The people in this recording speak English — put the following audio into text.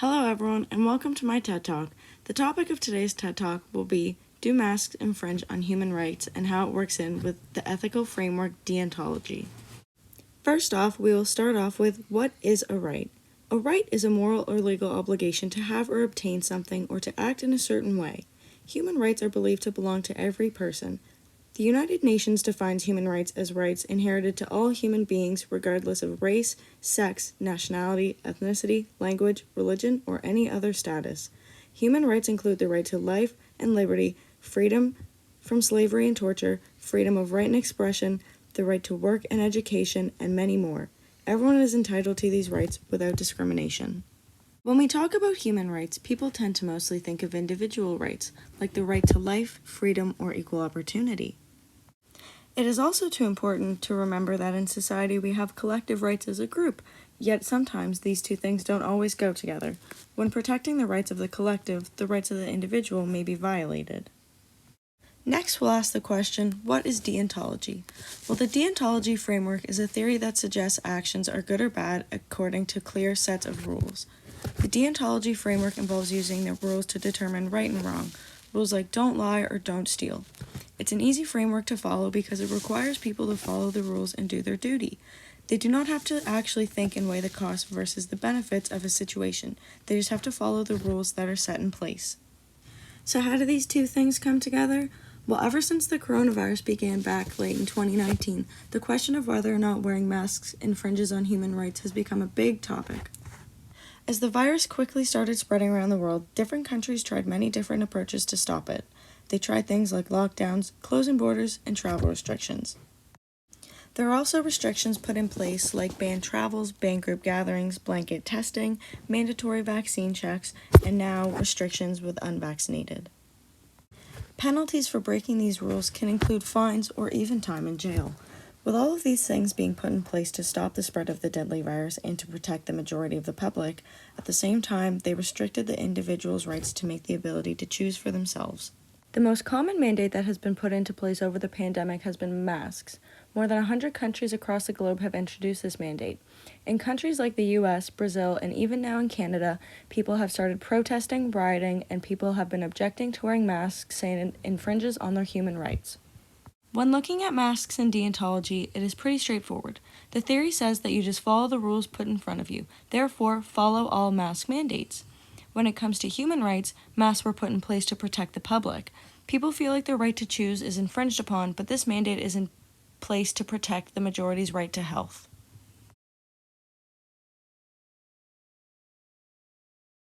Hello everyone and welcome to my TED Talk. The topic of today's TED Talk will be Do Masks Infringe on Human Rights and how it works in with the ethical framework deontology. First off, we will start off with what is a right? A right is a moral or legal obligation to have or obtain something or to act in a certain way. Human rights are believed to belong to every person. The United Nations defines human rights as rights inherited to all human beings regardless of race, sex, nationality, ethnicity, language, religion, or any other status. Human rights include the right to life and liberty, freedom from slavery and torture, freedom of right and expression, the right to work and education, and many more. Everyone is entitled to these rights without discrimination. When we talk about human rights, people tend to mostly think of individual rights, like the right to life, freedom, or equal opportunity. It is also too important to remember that in society we have collective rights as a group, yet sometimes these two things don't always go together. When protecting the rights of the collective, the rights of the individual may be violated. Next, we'll ask the question, what is deontology? Well, the deontology framework is a theory that suggests actions are good or bad according to clear sets of rules. The deontology framework involves using the rules to determine right and wrong, rules like don't lie or don't steal. It's an easy framework to follow because it requires people to follow the rules and do their duty. They do not have to actually think and weigh the costs versus the benefits of a situation. They just have to follow the rules that are set in place. So how do these two things come together? Well, ever since the coronavirus began back late in 2019, the question of whether or not wearing masks infringes on human rights has become a big topic. As the virus quickly started spreading around the world, different countries tried many different approaches to stop it. They tried things like lockdowns, closing borders, and travel restrictions. There are also restrictions put in place like banned travels, banned group gatherings, blanket testing, mandatory vaccine checks, and now restrictions with unvaccinated. Penalties for breaking these rules can include fines or even time in jail. With all of these things being put in place to stop the spread of the deadly virus and to protect the majority of the public, at the same time, they restricted the individual's rights to make the ability to choose for themselves. The most common mandate that has been put into place over the pandemic has been masks. More than 100 countries across the globe have introduced this mandate. In countries like the US, Brazil, and even now in Canada, people have started protesting, rioting, and people have been objecting to wearing masks, saying it infringes on their human rights. When looking at masks and deontology, it is pretty straightforward. The theory says that you just follow the rules put in front of you, therefore follow all mask mandates. When it comes to human rights, masks were put in place to protect the public. People feel like their right to choose is infringed upon, but this mandate is in place to protect the majority's right to health.